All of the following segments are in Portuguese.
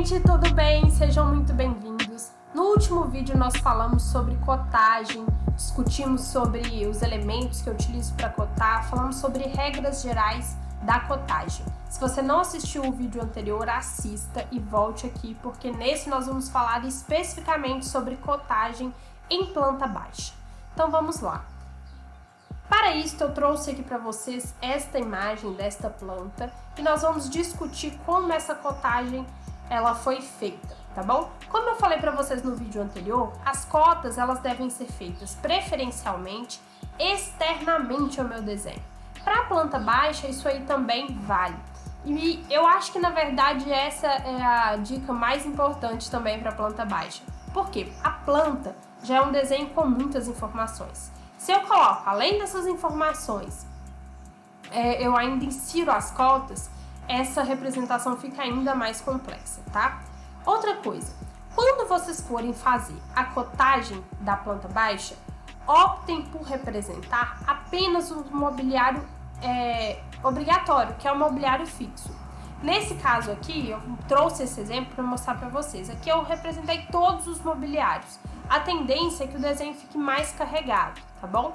gente, tudo bem? Sejam muito bem-vindos. No último vídeo nós falamos sobre cotagem, discutimos sobre os elementos que eu utilizo para cotar, falamos sobre regras gerais da cotagem. Se você não assistiu o vídeo anterior, assista e volte aqui, porque nesse nós vamos falar especificamente sobre cotagem em planta baixa. Então vamos lá. Para isso, eu trouxe aqui para vocês esta imagem desta planta e nós vamos discutir como essa cotagem ela foi feita, tá bom? Como eu falei para vocês no vídeo anterior, as cotas elas devem ser feitas preferencialmente externamente ao meu desenho. Para a planta baixa, isso aí também vale. E eu acho que, na verdade, essa é a dica mais importante também para a planta baixa. Por quê? A planta já é um desenho com muitas informações. Se eu coloco, além dessas informações, eu ainda insiro as cotas, essa representação fica ainda mais complexa, tá? Outra coisa, quando vocês forem fazer a cotagem da planta baixa, optem por representar apenas o mobiliário obrigatório, que é o mobiliário fixo. Nesse caso aqui, eu trouxe esse exemplo para mostrar para vocês. Aqui eu representei todos os mobiliários. A tendência é que o desenho fique mais carregado, tá bom?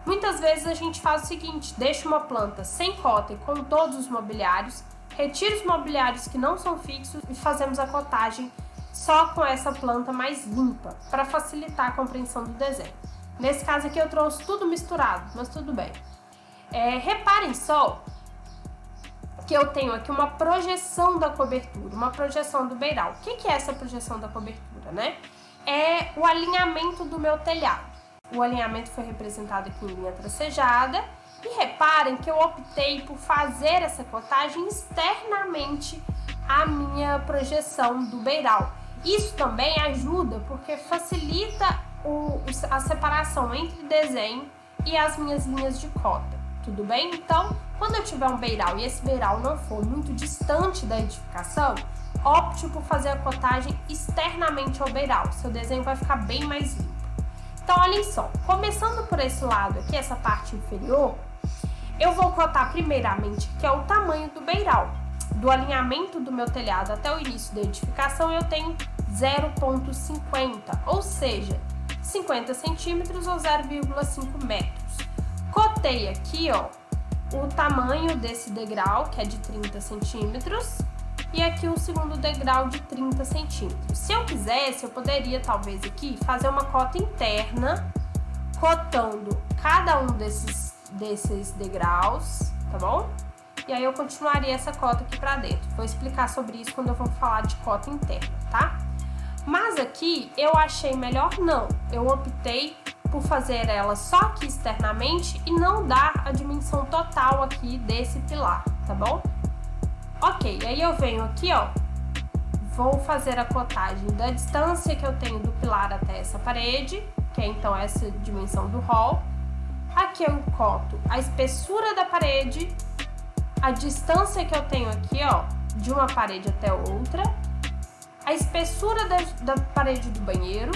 Muitas vezes a gente faz o seguinte, deixa uma planta sem cota e com todos os mobiliários, retira os mobiliários que não são fixos e fazemos a cotagem só com essa planta mais limpa, para facilitar a compreensão do desenho. Nesse caso aqui eu trouxe tudo misturado, mas tudo bem. Reparem só que eu tenho aqui uma projeção da cobertura, uma projeção do beiral. O que é essa projeção da cobertura, né? É o alinhamento do meu telhado. O alinhamento foi representado aqui em linha tracejada. E reparem que eu optei por fazer essa cotagem externamente à minha projeção do beiral. Isso também ajuda porque facilita a separação entre desenho e as minhas linhas de cota. Tudo bem? Então, quando eu tiver um beiral e esse beiral não for muito distante da edificação, opte por fazer a cotagem externamente ao beiral. Seu desenho vai ficar bem mais limpo. Então, olhem só. Começando por esse lado aqui, essa parte inferior, eu vou cotar primeiramente que é o tamanho do beiral. Do alinhamento do meu telhado até o início da edificação, eu tenho 0,50, ou seja, 50 centímetros ou 0,5 metros. Cotei aqui, ó, o tamanho desse degrau, que é de 30 centímetros, e aqui o segundo degrau de 30 centímetros. Se eu quisesse, eu poderia, talvez, aqui, fazer uma cota interna, cotando cada um desses degraus, tá bom? E aí eu continuaria essa cota aqui pra dentro. Vou explicar sobre isso quando eu for falar de cota interna, tá? Mas aqui, eu achei melhor não. Eu optei por fazer ela só aqui externamente e não dar a dimensão total aqui desse pilar, tá bom? Ok, aí eu venho aqui, ó, vou fazer a cotagem da distância que eu tenho do pilar até essa parede, que é então essa dimensão do hall. Aqui eu coto a espessura da parede, a distância que eu tenho aqui, ó, de uma parede até outra, a espessura da parede do banheiro.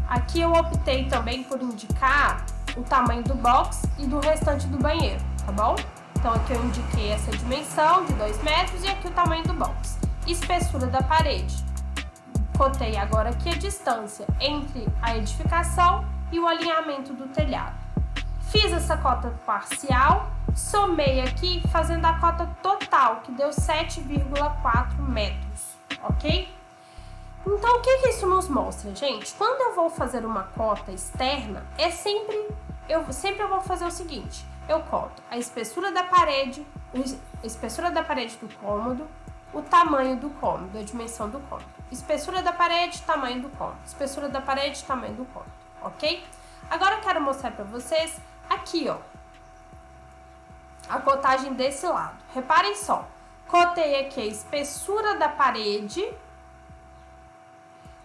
Aqui eu optei também por indicar o tamanho do box e do restante do banheiro, tá bom? Então aqui eu indiquei essa dimensão de 2 metros e aqui o tamanho do box. Espessura da parede. Cotei agora aqui a distância entre a edificação e o alinhamento do telhado. Fiz essa cota parcial, somei aqui fazendo a cota total, que deu 7,4 metros, ok? Então, o que isso nos mostra, gente? Quando eu vou fazer uma cota externa, eu sempre vou fazer o seguinte. Eu coto a espessura da parede do cômodo, o tamanho do cômodo, a dimensão do cômodo. Espessura da parede, tamanho do cômodo. Espessura da parede, tamanho do cômodo, ok? Agora eu quero mostrar para vocês aqui, ó, a cotagem desse lado. Reparem só, cotei aqui a espessura da parede,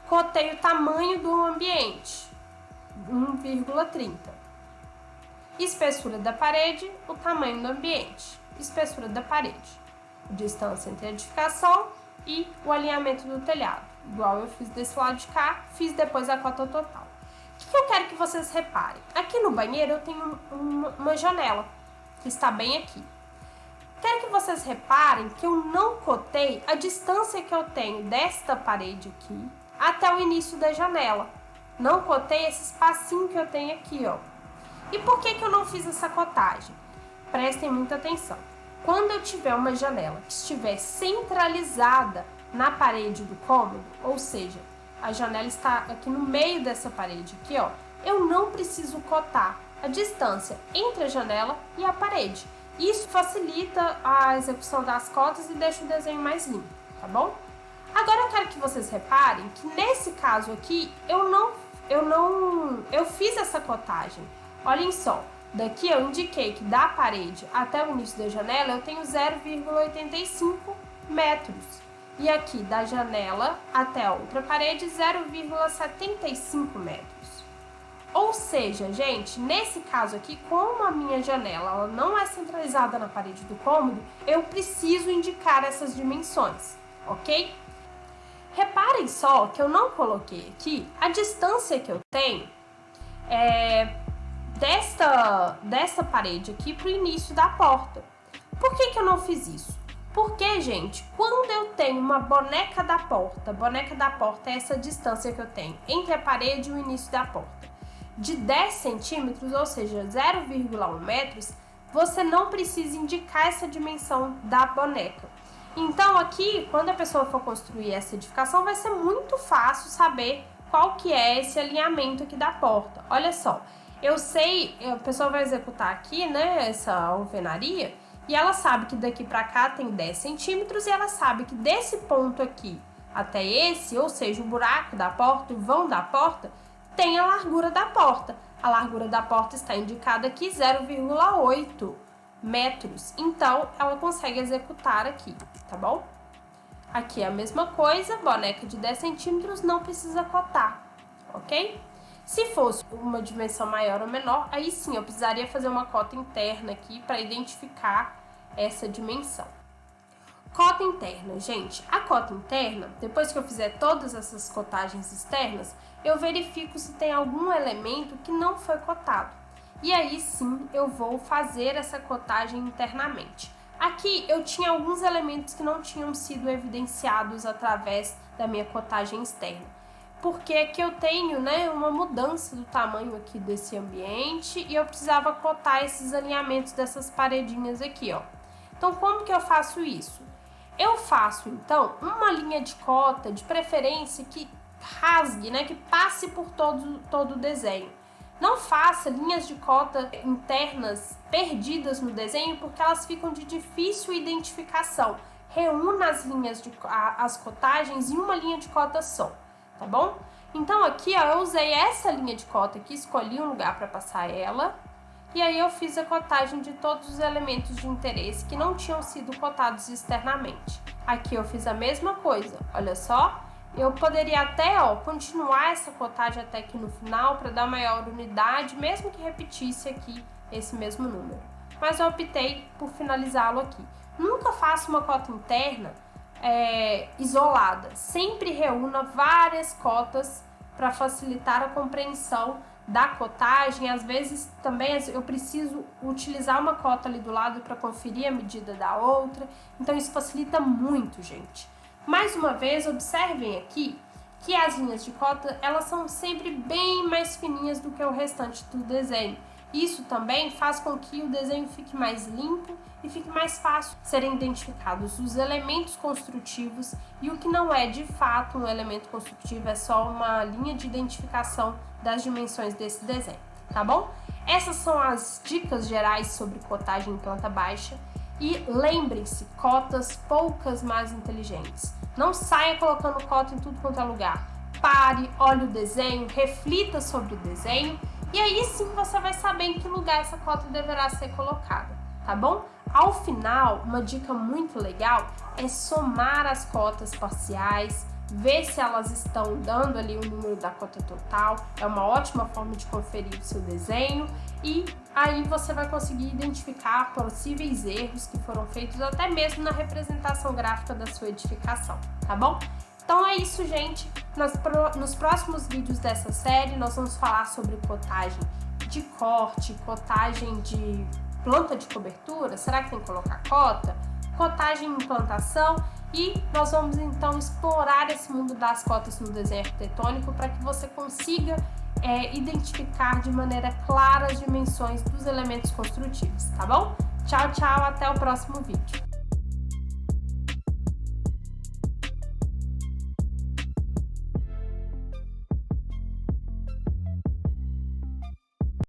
cotei o tamanho do ambiente, 1,30. Espessura da parede, o tamanho do ambiente. Espessura da parede. Distância entre a edificação e o alinhamento do telhado. Igual eu fiz desse lado de cá, fiz depois a cota total. O que eu quero que vocês reparem? Aqui no banheiro eu tenho uma janela, que está bem aqui. Quero que vocês reparem que eu não cotei a distância que eu tenho desta parede aqui até o início da janela. Não cotei esse espacinho que eu tenho aqui, ó. E por que eu não fiz essa cotagem? Prestem muita atenção. Quando eu tiver uma janela que estiver centralizada na parede do cômodo, ou seja, a janela está aqui no meio dessa parede aqui, ó, eu não preciso cotar a distância entre a janela e a parede. Isso facilita a execução das cotas e deixa o desenho mais limpo, tá bom? Agora eu quero que vocês reparem que nesse caso aqui eu fiz essa cotagem. Olhem só, daqui eu indiquei que da parede até o início da janela eu tenho 0,85 metros. E aqui da janela até a outra parede 0,75 metros. Ou seja, gente, nesse caso aqui, como a minha janela ela não é centralizada na parede do cômodo, eu preciso indicar essas dimensões, ok? Reparem só que eu não coloquei aqui a distância que eu tenho desta parede aqui para o início da porta. Por que eu não fiz isso? Porque, gente, quando eu tenho uma boneca da porta é essa distância que eu tenho entre a parede e o início da porta, de 10 centímetros, ou seja, 0,1 metros, você não precisa indicar essa dimensão da boneca. Então aqui, quando a pessoa for construir essa edificação, vai ser muito fácil saber qual que é esse alinhamento aqui da porta. Olha só, eu sei, a pessoa vai executar aqui, né, essa alvenaria, e ela sabe que daqui para cá tem 10 centímetros e ela sabe que desse ponto aqui até esse, ou seja, o buraco da porta, o vão da porta, tem a largura da porta. A largura da porta está indicada aqui 0,8 metros. Então, ela consegue executar aqui, tá bom? Aqui é a mesma coisa, boneca de 10 centímetros não precisa cotar, ok? Se fosse uma dimensão maior ou menor, aí sim eu precisaria fazer uma cota interna aqui para identificar essa dimensão. Cota interna, gente. A cota interna, depois que eu fizer todas essas cotagens externas, eu verifico se tem algum elemento que não foi cotado. E aí sim eu vou fazer essa cotagem internamente. Aqui eu tinha alguns elementos que não tinham sido evidenciados através da minha cotagem externa. Porque aqui eu tenho, né, uma mudança do tamanho aqui desse ambiente e eu precisava cotar esses alinhamentos dessas paredinhas aqui, ó. Então, como que eu faço isso? Eu faço, então, uma linha de cota, de preferência, que rasgue, né, que passe por todo o desenho. Não faça linhas de cota internas perdidas no desenho, porque elas ficam de difícil identificação. Reúna as cotagens em uma linha de cota só, tá bom? Então aqui, ó, eu usei essa linha de cota aqui, escolhi um lugar para passar ela, e aí eu fiz a cotagem de todos os elementos de interesse que não tinham sido cotados externamente. Aqui eu fiz a mesma coisa, olha só. Eu poderia até, ó, continuar essa cotagem até aqui no final para dar maior unidade, mesmo que repetisse aqui esse mesmo número. Mas eu optei por finalizá-lo aqui. Nunca faça uma cota interna isolada. Sempre reúna várias cotas para facilitar a compreensão da cotagem. Às vezes também eu preciso utilizar uma cota ali do lado para conferir a medida da outra. Então isso facilita muito, gente. Mais uma vez, observem aqui que as linhas de cota, elas são sempre bem mais fininhas do que o restante do desenho. Isso também faz com que o desenho fique mais limpo e fique mais fácil serem identificados os elementos construtivos e o que não é de fato um elemento construtivo, é só uma linha de identificação das dimensões desse desenho, tá bom? Essas são as dicas gerais sobre cotagem em planta baixa. E lembrem-se, cotas poucas, mais inteligentes. Não saia colocando cota em tudo quanto é lugar. Pare, olhe o desenho, reflita sobre o desenho e aí sim você vai saber em que lugar essa cota deverá ser colocada, tá bom? Ao final, uma dica muito legal é somar as cotas parciais, ver se elas estão dando ali o número da cota total. É uma ótima forma de conferir o seu desenho e aí você vai conseguir identificar possíveis erros que foram feitos até mesmo na representação gráfica da sua edificação, tá bom? Então é isso, gente. Nos próximos vídeos dessa série nós vamos falar sobre cotagem de corte, cotagem de planta de cobertura? Será que tem que colocar cota? Cotagem em plantação, e nós vamos então explorar esse mundo das cotas no desenho arquitetônico para que você consiga identificar de maneira clara as dimensões dos elementos construtivos, tá bom? Tchau, tchau, até o próximo vídeo.